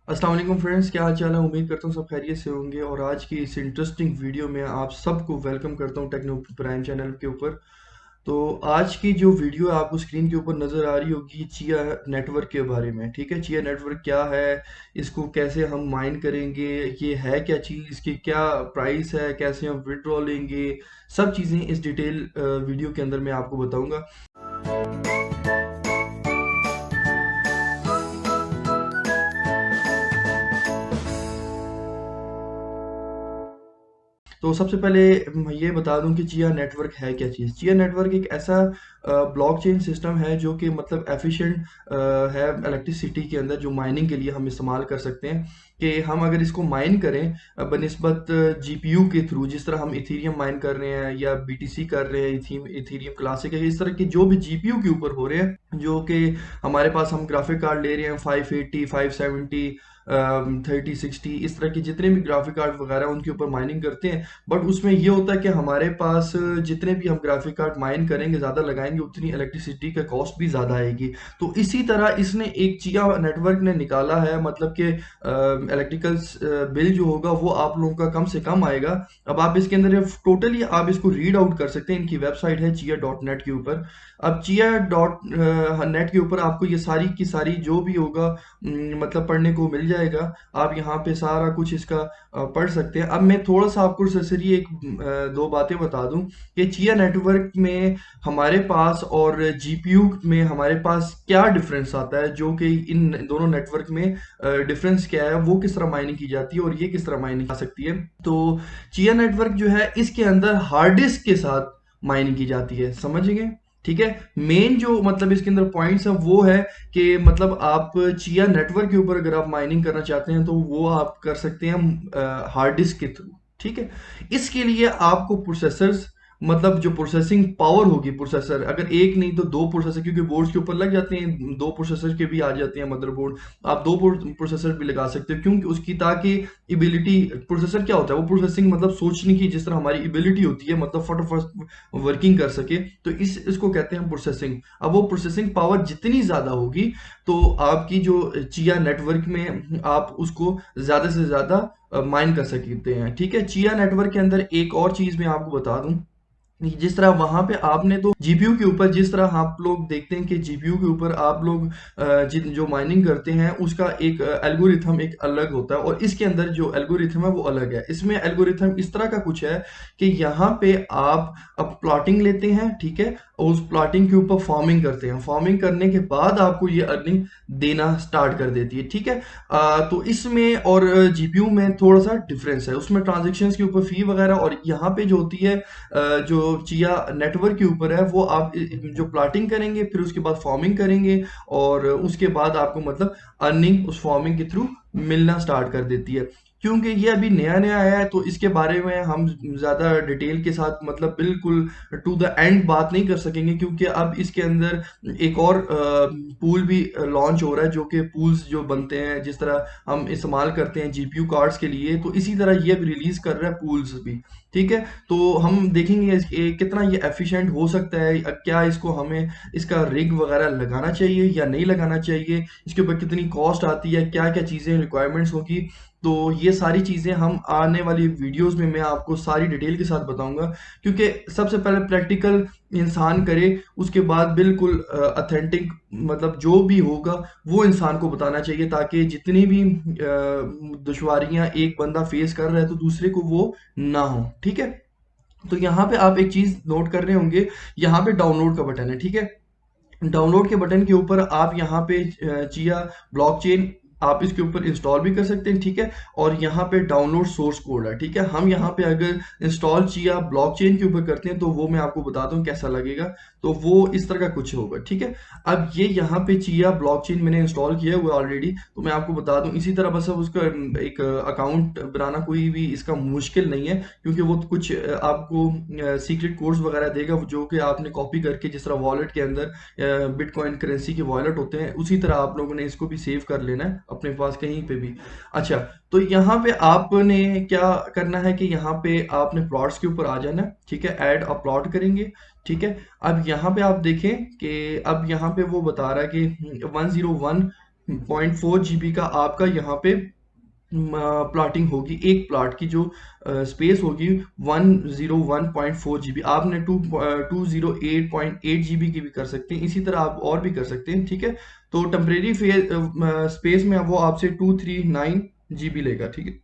अस्सलाम वालेकुम फ्रेंड्स, क्या हाल चाल है। उम्मीद करता हूँ सब खैरियत से होंगे। और आज की इस इंटरेस्टिंग वीडियो में आप सबको वेलकम करता हूँ टेक्नो प्राइम चैनल के ऊपर। तो आज की जो वीडियो है आपको स्क्रीन के ऊपर नज़र आ रही होगी चिया नेटवर्क के बारे में। ठीक है, चिया नेटवर्क क्या है, इसको कैसे हम माइन करेंगे, ये है क्या चीज़, इसकी क्या प्राइस है, कैसे हम विड्रॉ लेंगे, सब चीज़ें इस डिटेल वीडियो के अंदर मैं आपको बताऊंगा। तो सबसे पहले मैं ये बता दूं कि चिया नेटवर्क है क्या चीज़। चिया नेटवर्क एक ऐसा ब्लॉकचेन सिस्टम है जो कि मतलब एफिशिएंट है इलेक्ट्रिसिटी के अंदर, जो माइनिंग के लिए हम इस्तेमाल कर सकते हैं। कि हम अगर इसको माइन करें बनिस्बत जीपीयू के थ्रू, जिस तरह हम इथीरियम माइन कर रहे हैं या बीटीसी कर रहे हैं, इथीरियम क्लासिक है, इस तरह के जो भी जीपीयू के ऊपर हो रहे हैं, जो कि हमारे पास हम ग्राफिक कार्ड ले रहे हैं 580 570 3060, इस तरह के जितने भी ग्राफिक कार्ड वगैरह उनके ऊपर माइनिंग करते हैं। बट उसमें ये होता है कि हमारे पास जितने भी हम ग्राफिक कार्ड माइन करेंगे, ज़्यादा लगाएंगे, उतनी इलेक्ट्रिसिटी का कॉस्ट भी ज़्यादा आएगी। तो इसी तरह इसने एक चिया नेटवर्क ने निकाला है, मतलब कि इलेक्ट्रिकल बिल जो होगा वो आप लोगों का कम से कम आएगा। अब आप इसके अंदर टोटली आप इसको रीड आउट कर सकते हैं। इनकी वेबसाइट है चिया डॉट नेट के ऊपर। अब चिया डॉट नेट के ऊपर आपको ये सारी की सारी जो भी होगा मतलब पढ़ने को मिल जाएगा। आप यहाँ पे सारा कुछ इसका पढ़ सकते हैं। अब मैं थोड़ा सा आपको सरसरी एक दो बातें बता दूं कि चिया नेटवर्क में हमारे पास और जीपीयू में हमारे पास क्या डिफरेंस आता है, जो कि इन दोनों नेटवर्क में डिफरेंस क्या है, वो किस तरह माइनिंग की जाती है और ये किस तरह माइनिंग की सकती है। तो चिया नेटवर्क जो है इसके अंदर हार्ड डिस्क के साथ माइनिंग की जाती है, समझ गए। ठीक है, मेन जो मतलब इसके अंदर पॉइंट्स है वो है कि मतलब आप चिया नेटवर्क के ऊपर अगर आप माइनिंग करना चाहते हैं तो वो आप कर सकते हैं हार्ड डिस्क के थ्रू। ठीक है, इसके लिए आपको प्रोसेसर्स, मतलब जो प्रोसेसिंग पावर होगी, प्रोसेसर अगर एक नहीं तो दो प्रोसेसर, क्योंकि बोर्ड्स के ऊपर लग जाते हैं, दो प्रोसेसर के भी आ जाते हैं मदरबोर्ड। आप दो प्रोसेसर भी लगा सकते हो, क्योंकि उसकी ताकि एबिलिटी, प्रोसेसर क्या होता है, वो प्रोसेसिंग मतलब सोचने की जिस तरह हमारी एबिलिटी होती है, मतलब फटाफट वर्किंग कर सके, तो इसको कहते हैं प्रोसेसिंग। अब वो प्रोसेसिंग पावर जितनी ज्यादा होगी तो आपकी जो चिया नेटवर्क में आप उसको ज्यादा से ज्यादा माइन कर सकते हैं। ठीक है, चिया नेटवर्क के अंदर एक और चीज मैं आपको बता दूं, जिस तरह वहां पे आपने तो जीपीयू के ऊपर, जिस तरह आप लोग देखते हैं कि जीपीयू के ऊपर आप लोग जिन जो माइनिंग करते हैं उसका एक एल्गोरिथम एक अलग होता है, और इसके अंदर जो एल्गोरिथम है वो अलग है। इसमें एल्गोरिथम इस तरह का कुछ है कि यहाँ पे आप अब प्लॉटिंग लेते हैं, ठीक है, और उस प्लॉटिंग के ऊपर फार्मिंग करते हैं। फार्मिंग करने के बाद आपको ये अर्निंग देना स्टार्ट कर देती है। ठीक है, तो इसमें और जीपीयू में थोड़ा सा डिफरेंस है, उसमें ट्रांजेक्शन्स के ऊपर फी वगैरह, और यहाँ पे जो होती है जो चिया नेटवर्क के ऊपर है वो आप जो प्लॉटिंग करेंगे, फिर उसके बाद फार्मिंग करेंगे, और उसके बाद आपको मतलब अर्निंग उस फार्मिंग के थ्रू मिलना स्टार्ट कर देती है। क्योंकि ये अभी नया नया आया है तो इसके बारे में हम ज़्यादा डिटेल के साथ मतलब बिल्कुल टू द एंड बात नहीं कर सकेंगे, क्योंकि अब इसके अंदर एक और पूल भी लॉन्च हो रहा है, जो कि पूल्स जो बनते हैं जिस तरह हम इस्तेमाल करते हैं जीपीयू कार्ड्स के लिए, तो इसी तरह ये भी रिलीज कर रहा है पूल्स भी। ठीक है, तो हम देखेंगे कितना ये एफिशिएंट हो सकता है, क्या इसको हमें इसका रिग वगैरह लगाना चाहिए या नहीं लगाना चाहिए, इसके ऊपर कितनी कॉस्ट आती है, क्या क्या चीज़ें रिक्वायरमेंट्स होगी। तो ये सारी चीज़ें हम आने वाली वीडियोस में मैं आपको सारी डिटेल के साथ बताऊंगा, क्योंकि सबसे पहले प्रैक्टिकल इंसान करे, उसके बाद बिल्कुल ऑथेंटिक मतलब जो भी होगा वो इंसान को बताना चाहिए, ताकि जितनी भी दुश्वारियां एक बंदा फेस कर रहा है तो दूसरे को वो ना हो। ठीक है, तो यहाँ पे आप एक चीज नोट कर रहे होंगे, यहाँ पे डाउनलोड का बटन है। ठीक है, डाउनलोड के बटन के ऊपर आप यहाँ पे चिया ब्लॉकचेन आप इसके ऊपर इंस्टॉल भी कर सकते हैं। ठीक है, और यहाँ पे डाउनलोड सोर्स कोड है। ठीक है, हम यहाँ पे अगर इंस्टॉल चिया ब्लॉकचेन के ऊपर करते हैं तो वो मैं आपको बताता हूँ कैसा लगेगा। तो वो इस तरह का कुछ होगा। ठीक है, अब ये यहाँ पे चिया ब्लॉकचेन मैंने इंस्टॉल किया हुआ ऑलरेडी, तो मैं आपको बता दूं इसी तरह, बस अब उसका एक अकाउंट बनाना कोई भी इसका मुश्किल नहीं है, क्योंकि वो कुछ आपको सीक्रेट कोड्स वगैरह देगा, जो कि आपने कॉपी करके, जिस तरह वॉलेट के अंदर बिटकॉइन करेंसी के वॉलेट होते हैं, उसी तरह आप लोगों ने इसको भी सेव कर लेना है अपने पास कहीं पे भी। अच्छा, तो यहाँ पे आपने क्या करना है कि यहाँ पे आपने प्लॉट्स के ऊपर आ जाना है। ठीक है, ऐड अ प्लॉट करेंगे। ठीक है, अब यहाँ पे आप देखें कि अब यहाँ पे वो बता रहा है कि 101 0.4 GB का आपका यहाँ पे प्लॉटिंग होगी। एक प्लॉट की जो स्पेस होगी 101.4 GB, आपने 208.8 GB की भी कर सकते हैं, इसी तरह आप और भी कर सकते हैं, ठीक है। तो टेम्परेरी स्पेस में वो आपसे 239 GB लेगा, ठीक है।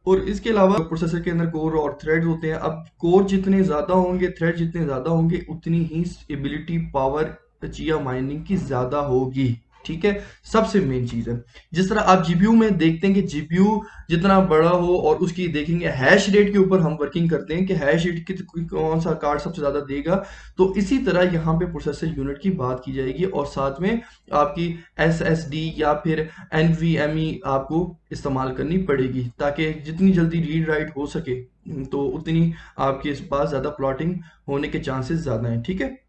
और इसके अलावा प्रोसेसर के अंदर कोर और थ्रेड्स होते हैं। अब कोर जितने ज़्यादा होंगे, थ्रेड जितने ज़्यादा होंगे, उतनी ही एबिलिटी पावर चिया माइनिंग की ज़्यादा होगी, ठीक है। सबसे मेन चीज़ है, जिस तरह आप जीपीयू में देखते हैं कि जीपीयू जितना बड़ा हो और उसकी देखेंगे हैश रेट के ऊपर हम वर्किंग करते हैं कि हैश रेट की कौन सा कार्ड सबसे ज़्यादा देगा, तो इसी तरह यहाँ पे प्रोसेसर यूनिट की बात की जाएगी और साथ में आपकी एसएसडी या फिर एनवीएमई आपको इस्तेमाल करनी पड़ेगी ताकि जितनी जल्दी रीड राइट हो सके, तो उतनी आपके पास ज़्यादा प्लॉटिंग होने के चांसेस ज़्यादा हैं, ठीक है।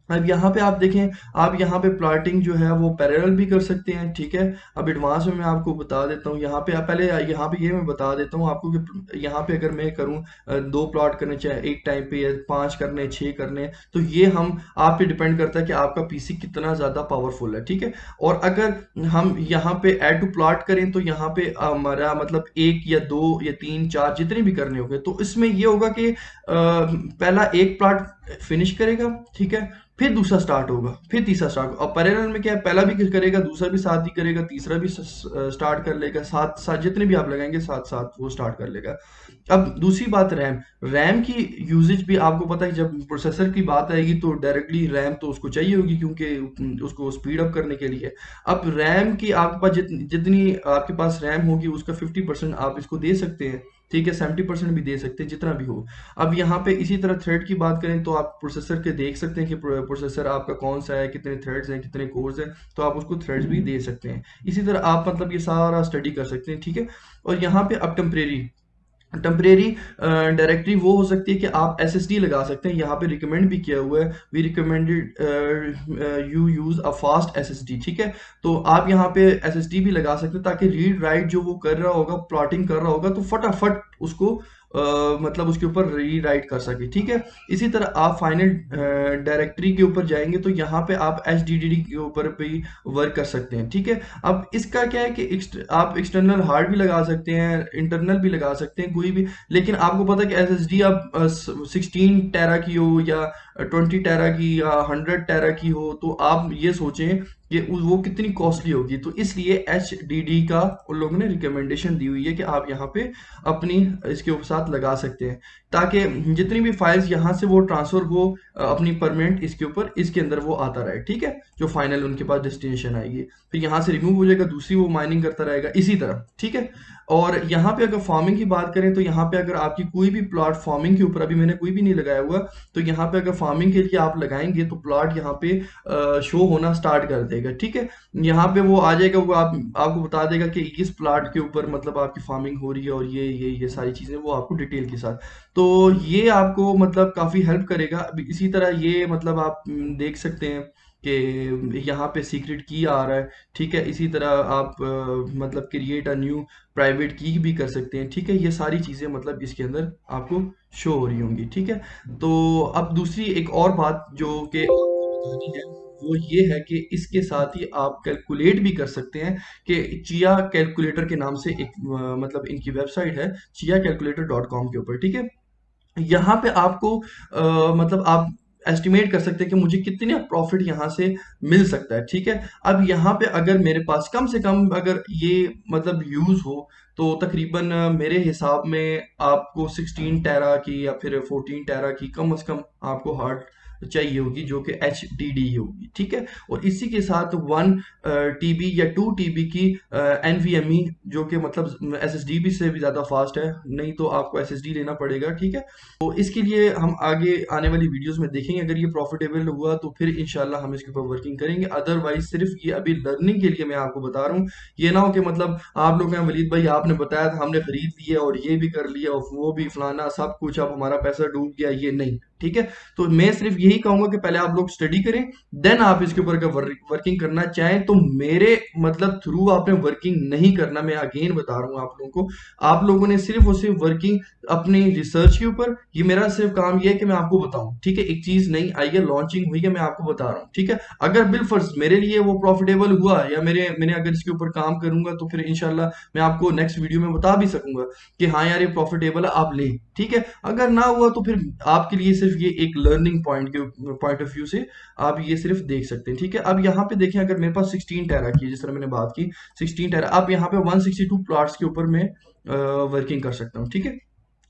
अब यहाँ पे आप देखें, आप यहाँ पे प्लॉटिंग जो है वो पैरेलल भी कर सकते हैं, ठीक है। अब एडवांस में मैं आपको बता देता हूँ, यहाँ पे आप पहले यहाँ पे ये मैं बता देता हूँ आपको कि यहाँ पे अगर मैं करूँ 2 प्लॉट करने, चाहे एक टाइम पे या 5 करने, 6 करने, तो ये हम आप पे डिपेंड करता है कि आपका पीसी कितना ज़्यादा पावरफुल है, ठीक है। और अगर हम यहाँ पे ऐड टू प्लॉट करें तो यहाँ पे हमारा मतलब 1 या 2 या 3 4 जितने भी करने होंगे, तो इसमें ये होगा कि पहला एक प्लॉट फिनिश करेगा, ठीक है, फिर दूसरा स्टार्ट होगा, फिर तीसरा स्टार्ट होगा। और पैरेलल में क्या है, पहला भी करेगा, दूसरा भी साथ ही करेगा, तीसरा भी स्टार्ट कर लेगा, साथ साथ जितने भी आप लगाएंगे साथ साथ वो स्टार्ट कर लेगा। अब दूसरी बात, रैम रैम की यूजेज भी आपको पता है कि जब प्रोसेसर की बात आएगी तो डायरेक्टली रैम तो उसको चाहिए होगी क्योंकि उसको स्पीड अप करने के लिए। अब रैम की आपके पास जितनी आपके पास रैम होगी उसका 50% आप इसको दे सकते हैं, ठीक है, 70% भी दे सकते हैं, जितना भी हो। अब यहाँ पे इसी तरह थ्रेड की बात करें तो आप प्रोसेसर के देख सकते हैं कि प्रोसेसर आपका कौन सा है, कितने थ्रेड्स हैं, कितने कोर्स हैं, तो आप उसको थ्रेड्स भी दे सकते हैं। इसी तरह आप मतलब ये सारा स्टडी कर सकते हैं, ठीक है। और यहाँ पे अब टेम्परेरी टेम्परेरी डायरेक्टरी वो हो सकती है कि आप एसएसडी लगा सकते हैं। यहाँ पे रिकमेंड भी किया हुआ है, we recommended you use a fast SSD, ठीक है। तो आप यहाँ पे एसएसडी भी लगा सकते हैं ताकि रीड राइट जो वो कर रहा होगा, प्लॉटिंग कर रहा होगा, तो फटाफट उसको मतलब उसके ऊपर रीराइट कर सके, ठीक है। इसी तरह आप फाइनल डायरेक्टरी के ऊपर जाएंगे तो यहाँ पे आप एचडीडी के ऊपर भी वर्क कर सकते हैं, ठीक है। अब इसका क्या है कि आप एक्सटर्नल हार्ड भी लगा सकते हैं, इंटरनल भी लगा सकते हैं, कोई भी। लेकिन आपको पता है कि एसएसडी अब 16 टेरा की हो या 20 टेरा की या 100 टेरा की हो, तो आप ये सोचें कि वो कितनी कॉस्टली होगी। तो इसलिए एचडीडी का उन लोगों ने रिकमेंडेशन दी हुई है कि आप यहाँ पे अपनी इसके साथ लगा सकते हैं ताकि जितनी भी फाइल्स यहाँ से वो ट्रांसफर हो अपनी परमानेंट इसके ऊपर, इसके अंदर वो आता रहे, ठीक है, जो फाइनल उनके पास डेस्टिनेशन आएगी। फिर यहाँ से रिमूव हो जाएगा, दूसरी वो माइनिंग करता रहेगा, इसी तरह, ठीक है। और यहाँ पे अगर फार्मिंग की बात करें तो यहाँ पे अगर आपकी कोई भी प्लॉट फार्मिंग के ऊपर, अभी मैंने कोई भी नहीं लगाया हुआ, तो यहाँ पे अगर फार्मिंग के लिए आप लगाएंगे तो प्लॉट यहाँ पे शो होना स्टार्ट कर देगा, ठीक है। यहाँ पे वो आ जाएगा, वो आपको बता देगा कि इस प्लॉट के ऊपर मतलब आपकी फार्मिंग हो रही है और ये सारी चीजें वो आपको डिटेल के साथ, तो ये आपको मतलब काफी हेल्प करेगा। अभी इसी तरह ये मतलब आप देख सकते हैं कि यहाँ पे सीक्रेट की आ रहा है, ठीक है। इसी तरह आप मतलब क्रिएट अ न्यू प्राइवेट की भी कर सकते हैं, ठीक है। ये सारी चीजें मतलब इसके अंदर आपको शो हो रही होंगी, ठीक है। तो अब दूसरी एक और बात जो कि आपको बतानी है वो ये है कि इसके साथ ही आप कैलकुलेट भी कर सकते हैं कि चिया कैलकुलेटर के नाम से एक मतलब इनकी वेबसाइट है chiacalculator.com के ऊपर, ठीक है। यहाँ पे आपको मतलब आप एस्टिमेट कर सकते हैं कि मुझे कितने प्रॉफिट यहाँ से मिल सकता है, ठीक है। अब यहाँ पे अगर मेरे पास कम से कम अगर ये मतलब यूज हो तो तकरीबन मेरे हिसाब में आपको 16 टेरा की या फिर 14 टेरा की कम से कम आपको हार्ड चाहिए होगी जो कि एच डी डी होगी, ठीक है। और इसी के साथ 1 टीबी या 2 टीबी की एनवीएमई जो कि मतलब एसएसडी से भी ज़्यादा फास्ट है, नहीं तो आपको एसएसडी लेना पड़ेगा, ठीक है। तो इसके लिए हम आगे आने वाली वीडियोस में देखेंगे, अगर ये प्रॉफिटेबल हुआ तो फिर इंशाल्लाह हम इसके ऊपर वर्किंग करेंगे। अदरवाइज सिर्फ ये अभी लर्निंग के लिए मैं आपको बता रहा हूँ, ये ना हो कि मतलब आप लोग हैं वलीद भाई आपने बताया था हमने खरीद लिया और ये भी कर लिया और वो भी फलाना सब कुछ, अब हमारा पैसा डूब गया, ये नहीं। ठीक है। तो मैं सिर्फ यही कहूंगा कि पहले आप लोग स्टडी करें, देन आप इसके ऊपर अगर वर्किंग करना चाहें तो मेरे मतलब थ्रू आपने वर्किंग नहीं करना। मैं अगेन बता रहा हूँ आप लोगों को, आप लोगों ने सिर्फ और सिर्फ वर्किंग अपनी रिसर्च के ऊपर, ये मेरा सिर्फ काम ये है कि मैं आपको बताऊं, ठीक है। एक चीज नई आई है, लॉन्चिंग हुई है, मैं आपको बता रहा हूँ, ठीक है। अगर बिलफर्ज मेरे लिए वो प्रॉफिटेबल हुआ या मैंने अगर इसके ऊपर काम करूंगा तो फिर इंशाल्लाह मैं आपको नेक्स्ट वीडियो में बता भी सकूंगा कि हाँ यार ये प्रॉफिटेबल है, आप लें, ठीक है। अगर ना हुआ तो फिर आपके लिए सिर्फ ये एक लर्निंग पॉइंट ऑफ व्यू से आप ये सिर्फ देख सकते हैं, ठीक है। अब यहाँ पे देखें, अगर मेरे पास 16 टेरा की, जिस तरह मैंने बात की 16 टेरा, अब यहाँ पे 162 प्लॉट्स के ऊपर मैं वर्किंग कर सकता हूँ, ठीक है।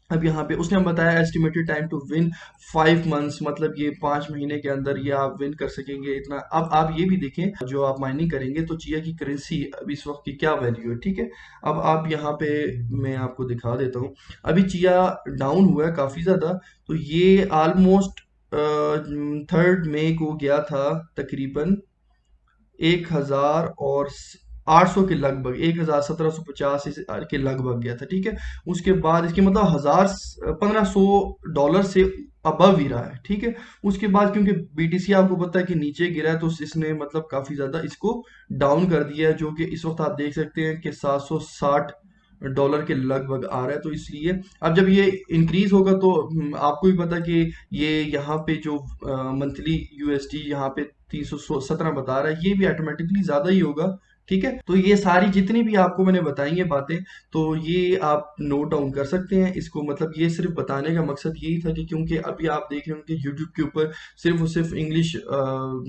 अब यहाँ पे उसने हम बताया estimated time to win 5 months, मतलब ये 5 महीने के अंदर ये आप विन कर सकेंगे इतना। अब आप ये भी देखें, जो आप माइनिंग करेंगे तो चिया की करेंसी अब इस वक्त की क्या वैल्यू है, ठीक है। अब आप यहाँ पे मैं आपको दिखा देता हूँ, अभी चिया डाउन हुआ है काफी ज्यादा। तो ये ऑलमोस्ट 3 मई को गया था तकरीबन 1,800 के लगभग, 1,1750 के लगभग गया था, ठीक है। उसके बाद इसके मतलब 1,500 $1,500 से अबव ही रहा है, ठीक है। उसके बाद क्योंकि बीटीसी आपको पता है कि नीचे गिरा है, तो इसने मतलब काफी ज्यादा इसको डाउन कर दिया है, जो कि इस वक्त आप देख सकते हैं कि $760 के लगभग आ रहा है। तो इसलिए अब जब ये इंक्रीज होगा तो आपको भी पता कि ये यहाँ पे जो मंथली यूएसडी यहाँ पे 317 बता रहा है, ये भी ऑटोमेटिकली ज्यादा ही होगा, ठीक है। तो ये सारी जितनी भी आपको मैंने बताई है बातें, तो ये आप नोट डाउन कर सकते हैं इसको। मतलब ये सिर्फ बताने का मकसद यही था कि क्योंकि अभी आप देख रहे होंगे यूट्यूब के ऊपर सिर्फ और सिर्फ इंग्लिश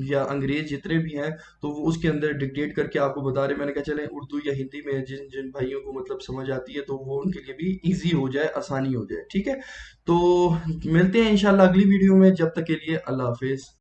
या अंग्रेज जितने भी हैं, तो वो उसके अंदर डिक्टेट करके आपको बता रहे। मैंने कहा चले उर्दू या हिंदी में जिन जिन भाइयों को मतलब समझ आती है तो वो उनके लिए भी ईजी हो जाए, आसानी हो जाए, ठीक है। तो मिलते हैं इंशाल्लाह अगली वीडियो में, जब तक के लिए अल्लाह हाफिज।